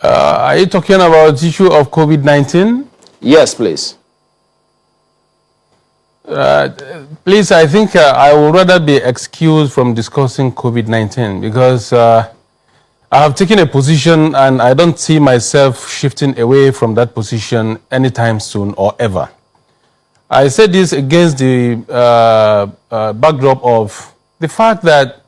Are you talking about the issue of COVID-19? Yes, please. Please, I think I would rather be excused from discussing COVID-19 because I have taken a position and I don't see myself shifting away from that position anytime soon or ever. I said this against the backdrop of the fact that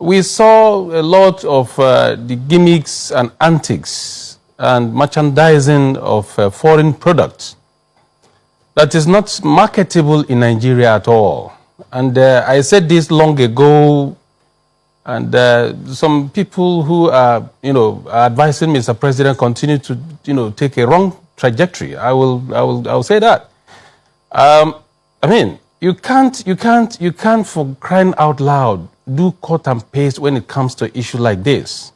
we saw a lot of the gimmicks and antics and merchandising of foreign products that is not marketable in Nigeria at all. And I said this long ago, and some people who are, advising Mr. President continue to, take a wrong trajectory. I will say that. I mean, you can't for crying out loud do cut and paste when it comes to issue like this.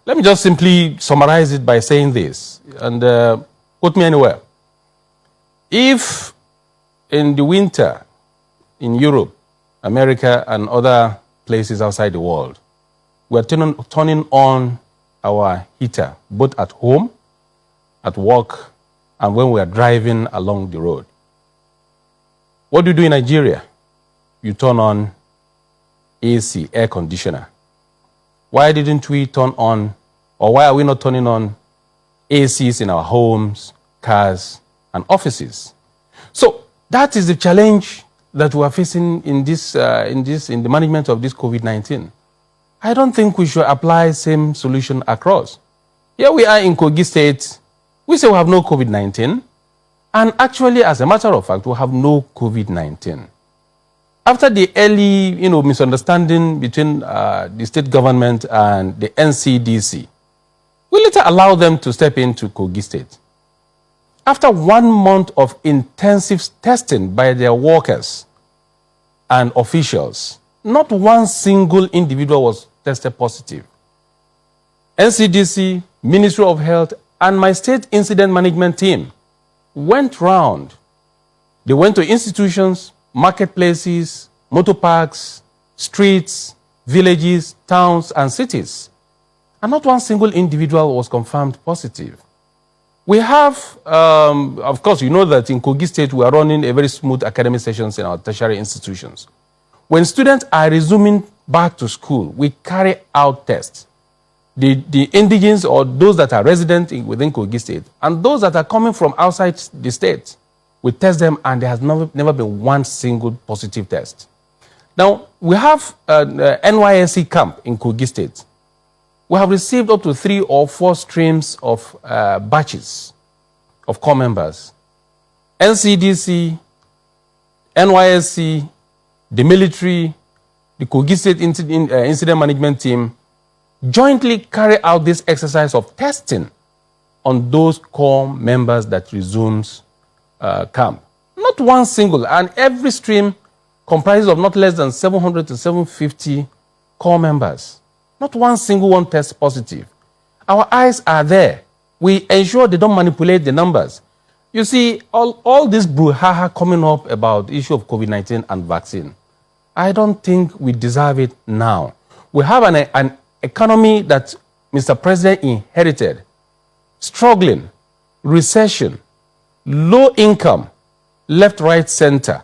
Let me just simply summarize it by saying this, and quote me anywhere. If in the winter in Europe, America, and other places outside the world, we're turning on our heater, both at home, at work, and when we are driving along the road. What do you do in Nigeria? You turn on AC, air conditioner. Why didn't we turn on, or why are we not turning on ACs in our homes, cars, and offices? So that is the challenge that we are facing in the management of this COVID-19. I don't think we should apply same solution across. Here we are in Kogi State. We say we have no COVID-19, and actually, as a matter of fact, we have no COVID-19. After the early, misunderstanding between the state government and the NCDC, we later allowed them to step into Kogi State. After 1 month of intensive testing by their workers and officials, not one single individual was tested positive. NCDC, Ministry of Health, and my state incident management team went round. They went to institutions, marketplaces, motor parks, streets, villages, towns, and cities. And not one single individual was confirmed positive. We have, of course, you know that in Kogi State, we are running a very smooth academic sessions in our tertiary institutions. When students are resuming back to school, we carry out tests. The indigenes or those that are resident within Kogi State and those that are coming from outside the state, we test them, and there has never been one single positive test. Now, we have an NYSC camp in Kogi State. We have received up to 3 or 4 streams of batches of core members. NCDC, NYSC, the military, the Kogi State incident management team jointly carry out this exercise of testing on those core members that resumes camp. Not one single, and every stream comprises of not less than 700 to 750 core members. Not one single one tests positive. Our eyes are there. We ensure they don't manipulate the numbers. You see, all this brouhaha coming up about the issue of COVID-19 and vaccine, I don't think we deserve it now. We have an economy that Mr. President inherited, struggling, recession, low income, left, right, center.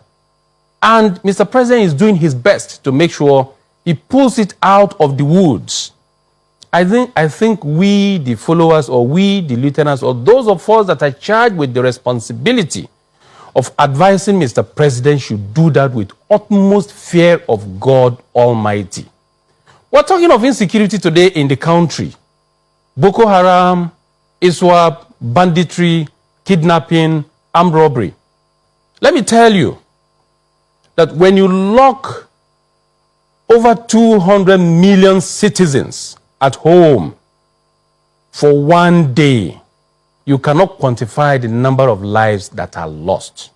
And Mr. President is doing his best to make sure he pulls it out of the woods. I think we, the followers, or we, the lieutenants, or those of us that are charged with the responsibility of advising Mr. President should do that with utmost fear of God Almighty. We're talking of insecurity today in the country. Boko Haram, ISWAP, banditry, kidnapping, armed robbery. Let me tell you that when you lock over 200 million citizens at home for 1 day, you cannot quantify the number of lives that are lost.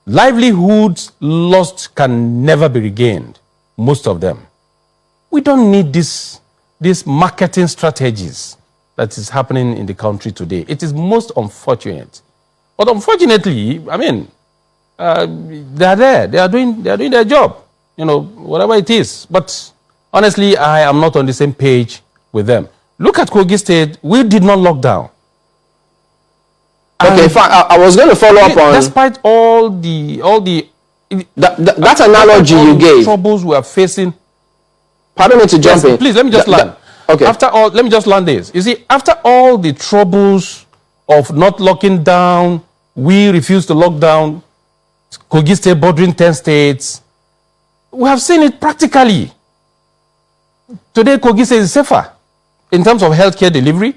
Livelihoods lost can never be regained, most of them. We don't need these marketing strategies that is happening in the country today. It is most unfortunate. But unfortunately, I mean, they are there. They are doing their job. Whatever it is. But honestly, I am not on the same page with them. Look at Kogi State. We did not lock down. Okay, fine. I was going to follow up on... Despite all the that analogy you gave. Troubles we are facing. Pardon me to jump in. Please, let me just land. Okay. Let me just land this. You see, after all the troubles of not locking down, we refused to lock down, Kogi State bordering 10 states, we have seen it practically. Today, Kogi State is safer in terms of healthcare delivery,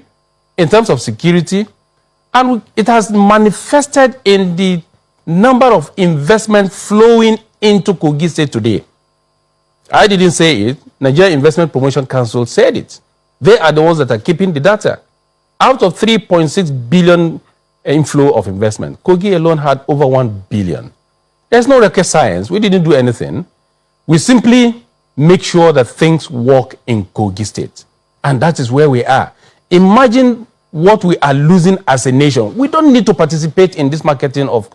in terms of security, and it has manifested in the number of investment flowing into Kogi State today. I didn't say it. Nigeria Investment Promotion Council said it. They are the ones that are keeping the data. Out of 3.6 billion inflow of investment, Kogi alone had over 1 billion. There's no rocket science. We didn't do anything. We simply make sure that things work in Kogi State. And that is where we are. Imagine what we are losing as a nation. We don't need to participate in this marketing of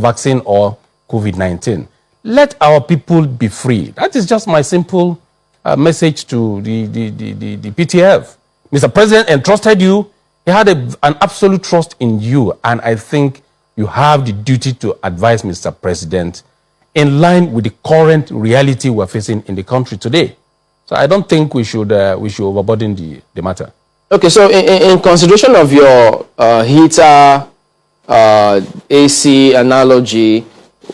vaccine or COVID-19. Let our people be free. That is just my simple message to the PTF. Mr. President entrusted you. He had an absolute trust in you. And I think you have the duty to advise Mr. President in line with the current reality we're facing in the country today. So I don't think we should overburden the matter. Okay, so in consideration of your heater AC analogy,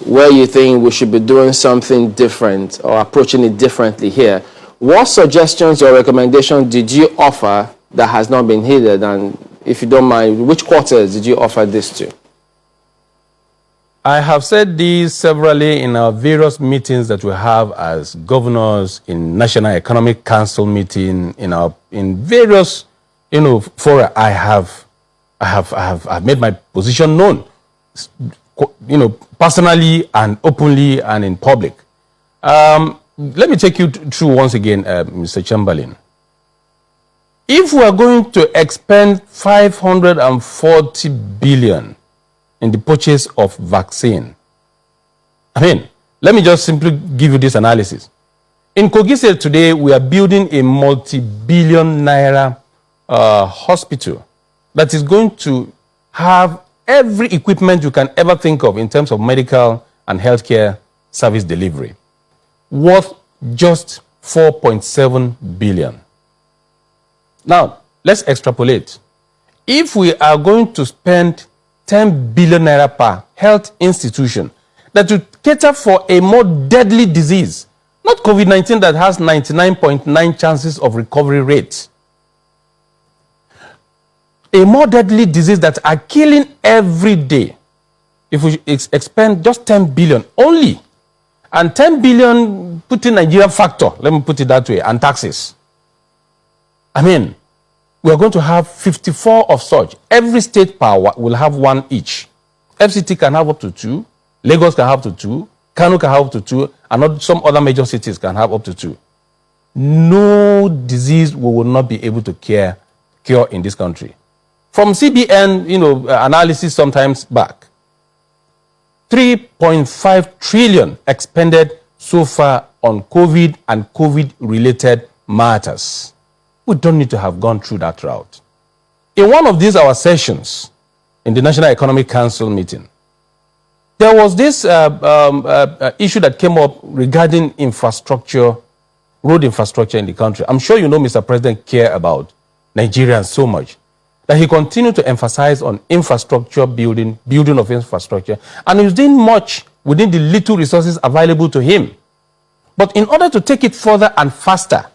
where you think we should be doing something different or approaching it differently here, what suggestions or recommendations did you offer that has not been heeded? And if you don't mind, which quarters did you offer this to? I have said these severally in our various meetings that we have as governors, in National Economic Council meeting, in various fora. I have made my position known, personally and openly and in public. Let me take you through once again, Mr. Chamberlain. If we are going to expend 540 billion in the purchase of vaccine, let me just simply give you this analysis. In Kogi State today, we are building a multi-billion naira hospital that is going to have every equipment you can ever think of in terms of medical and healthcare service delivery, worth just 4.7 billion. Now, let's extrapolate. If we are going to spend 10 billion naira per health institution that will cater for a more deadly disease, not COVID-19 that has 99.9 chances of recovery rate, a more deadly disease that are killing every day. If we expend just 10 billion only, and 10 billion put in Nigerian factor, let me put it that way, and taxes, we are going to have 54 of such. Every state power will have one each. FCT can have up to 2, Lagos can have up to 2, Kano can have up to 2, and some other major cities can have up to 2. No disease we will not be able to cure in this country. From CBN, analysis sometimes back, 3.5 trillion expended so far on COVID and COVID-related matters. We don't need to have gone through that route. In one of these our sessions in the National Economic Council meeting, there was this issue that came up regarding infrastructure, road infrastructure in the country. I'm sure you know Mr. President care about Nigerians so much that he continued to emphasize on infrastructure building of infrastructure, and he was doing much within the little resources available to him. But in order to take it further and faster,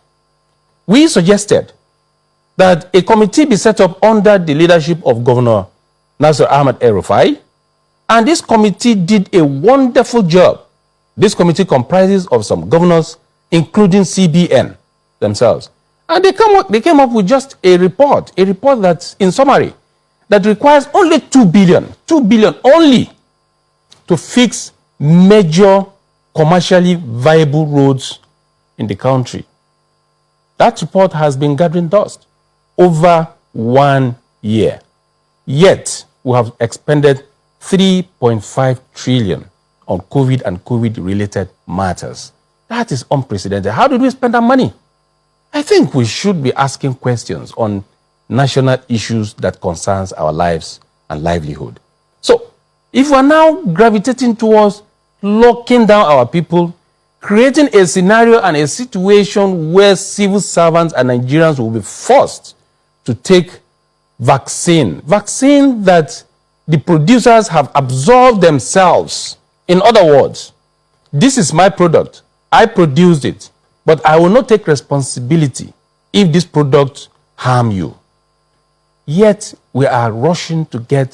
we suggested that a committee be set up under the leadership of Governor Nasir Ahmed El-Rufai, and this committee did a wonderful job. This committee comprises of some governors, including CBN themselves. And they came up with just a report that, in summary, that requires only 2 billion only to fix major commercially viable roads in the country. That report has been gathering dust over 1 year. Yet, we have expended 3.5 trillion on COVID and COVID-related matters. That is unprecedented. How did we spend our money? I think we should be asking questions on national issues that concerns our lives and livelihood. So, if we're now gravitating towards locking down our people, creating a scenario and a situation where civil servants and Nigerians will be forced to take vaccine that the producers have absorbed themselves. In other words, this is my product. I produced it, but I will not take responsibility if this product harm you. Yet we are rushing to get